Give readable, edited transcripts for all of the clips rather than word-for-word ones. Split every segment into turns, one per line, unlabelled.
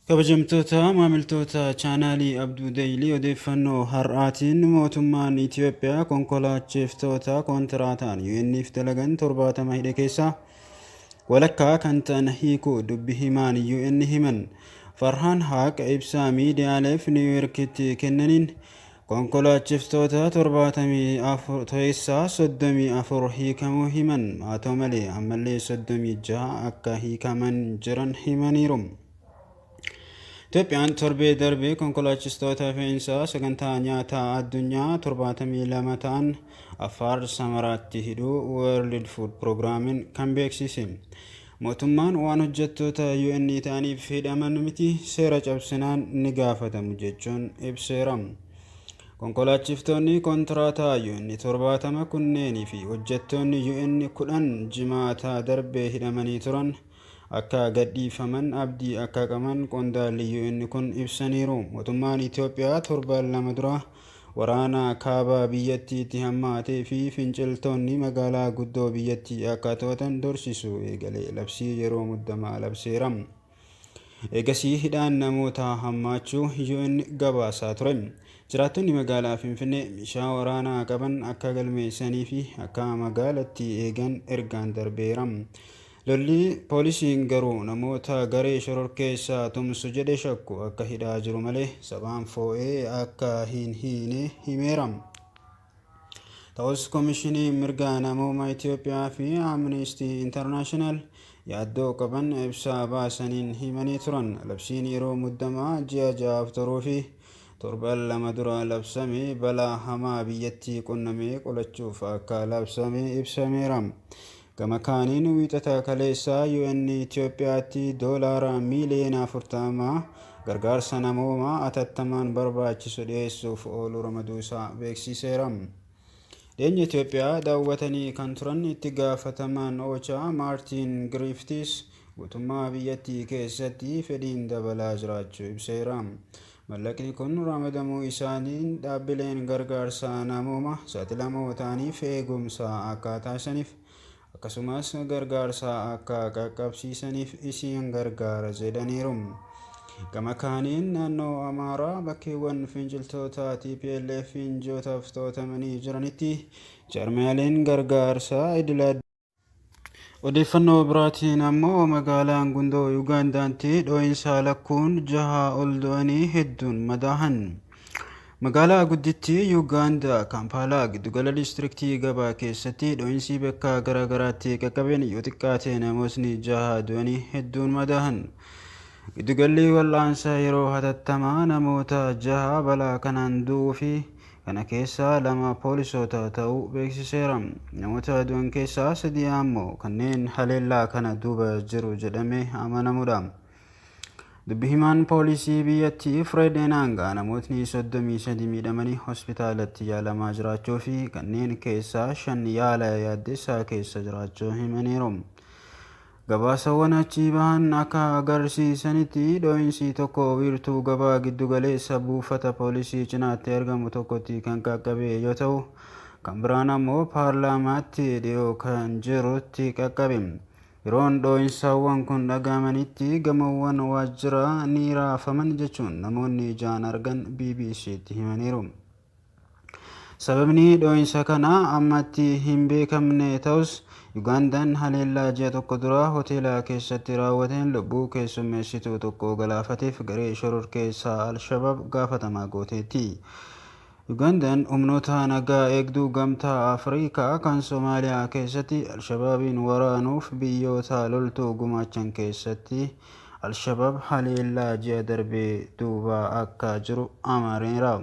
Kabajamtoota maamiltoota chaanaalii Abduu Deeyilii odeeffannoo har'aatiin mootummaan Itiyoophiyaa konkolaachiftota kontiraataan UN'if dalagan 70 hidhe keessaa walakkaa kan ta'an hiikuu dubbi himaan UN himan. Farhaan Haaq ibsaa miidiyaaleef Niiwuyoorkitti kennaniin konkolaachiftota 74 keessaa 34 hiikamuu himan. Haa ta'u malee ammallee 36 akka hiikaman jiran himaniiru. Itoophiyaan torbee darbee konkolaachistoota fe'insaa sagantaa nyaataa addunyaa 72 ta'an Affaar Samaraatti hidhuu World Food Programmiin kan beeksise. Mootummaan waan hojjettoota UN ta'aniif hidhaman miti seera cabsinaan ni gaafatamu jechuun ibseera. Konkolaachiftonni kontiraataa UN 70 kunneenii fi hojjettoonni UN 10 jimaata darbee hidhamanii turan akka gadhiifaman abdii akka qaban qondaalli UN kun ibsaniiru. Mootummaan Itiyoophiyaa torban lama dura waraana kaaba biyyattiitti hammaatee fi finciltoonni magaalaa guddoo biyyattii akka to'atan dorsisu eegalee labsii yeroo muddamaa labseera. Eegasii hidhaan namoota hammaachuu UN gabaasaa ture. Jiraattonni magaalaa Finfinnee meeshaa waraanaa qaban akka galmeessanii fi akka magaalattii eegan ergaan darbeera. Lolli poolisiin garuu namoota garee shororkeessaa tumsu jedhe shakku akka hidhaa jiru malee sabaan foo'ee akka hin hiine himeera. Ta'us Komishinii Mirga Namoomaa Itiyoophiyaa fi Amnesty International yaaddoo qaban ibsaa baasaniin himanii turan. Labsiin yeroo muddamaa ji'a 6 turuu fi torban lama dura labsame balaa hamaa biyyattii qunnamee qolachuuf akka labsame ibsameera. Gama kaaniin wiixata kaleessaa UN Itiyoophiyaatti doolaara miiliyoona 40 gargaarsa namoomaa atattamaan barbaachisu dhiyeessuuf oolu ramaduusaa beeksiseera. Dhiyeenya Itiyoophiyaa daawwatanii kan turan itti gaafatamaan OCHA Maartiin Giriiftis guutummaa biyyattii keessatti fedhiin dabalaa jiraachuu ibseera. Mallaqni kun ramadamuu isaaniin dhaabbileen gargaarsa namoomaa saaxilamoo ta'aniif eegumsa akka taasisaniif akkasumas gargaarsa akka qaqqabsiisaniif isiin gargaara jedhaniiru. Gama kaaniin naannoo Amaaraa bakkeewwan finciltoota TPLF injootaaf to'atamanii jiranitti jaarmiyaaleen gargaarsa idil odeeffannoo biraatiin ammoo magaalaan gundoo Yuugaandaatti dhoo'insa lakkuun 6 ol du'anii hedduun madaahan. Magaalaa guddittii Yuugaandaa Kaampaalaa giddugala diistiriktii gabaa keessatti dhoo'insi bakka garaagaraatti qaqqabeen yoo xiqqaate namootni 6 du'anii hedduun madaahan. Giddugalli wal'aansaa yeroo hatattamaa namoota 6 balaa kanaan du'uu fi kana keessaa 2 poolisoota ta'uu beeksiseera. Namoota du'an keessaa 3 ammoo kanneen haleellaa kana duuba jiru jedhamee amanamudha. Dubbi himaan poolisii biyyattii Fred Enanga namootni 33 miidhamanii hospitaalatti yaalamaa jiraachuu fi kanneen keessaa 5 yaala yaaddessaa keessa jiraachuu himaniiru. Gabaasawwan achi bahan akka agarsiisanitti dhoo'insi tokko wiirtuu gabaa giddugaleessa buufata poolisii cinaatti argamu tokkotti kan qaqqabe yoo ta'u, kan biraan ammoo paarlaamaatti dhiyoo kan jirutti qaqqabe. Yeroon dhoo'insawwan kun dhagahamanitti gamoowwan waajjiraa ni raafaman jechuun namoonni ijaan argan BBC'tti himaniiru. Sababni dhoo'insa kanaa ammatti hin beekamne ta'us Yuugaandaan haleellaa ji'a tokko dura hoteela keessatti raawwateen lubbuu keessummeessituu tokko galaafateef garee shororkeessaa Al-Shabaab gaafatamaa gooteetti. Yuugaandaan humnoota nagaa eegduu gamtaa Afrikaa kan Soomaaliyaa keessatti Al-Shabaabiin waraanuuf biyyoota loltuu gumaachan keessatti Al-Shabaab haleellaa ji'a darbee duuba akka jiru amareera.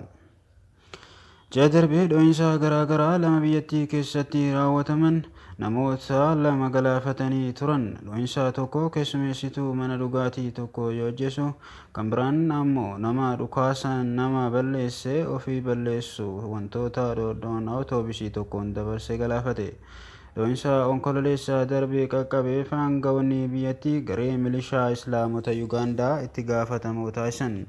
Ji'a darbee dhoo'insa garaagaraa 2 biyyattii keessatti raawwataman namoota 2 galaafatanii turan. Dhoo'insa tokko keessummeessituu mana dhugaatii tokko yoo ajjeesu kan biraan ammoo nama dhukaasaan nama balleessee ofii balleessu wantoota dhodhoon awutoobisii tokkoon dabarsee galaafate. Dhoo'insa onkololeessa darbee qaqqabeef aangawoonni biyyattii garee milishaa Islaamota Yuugaandaa itti gaafatamoo taasisan.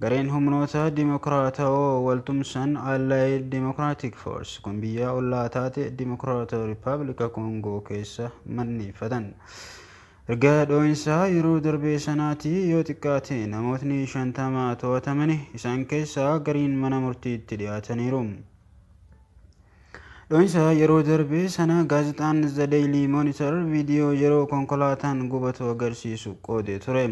Gareen humnoota dimokiraatawoo waltumsan Allied Democratic Force kun biyya ollaa taate Democratic Republic Congo keessa manneeffatan. Erga dhoo'insa yeroo darbee sanaatii yoo xiqqaate namootni 50 to'atamani isaan keessaa gariin mana murtiitti dhiyaataniiru. Dhoo'insa yeroo darbee sana gaazexaan The Daily Monitor viidiyoo yeroo konkolaataan gubatu agarsiisu qoodee ture.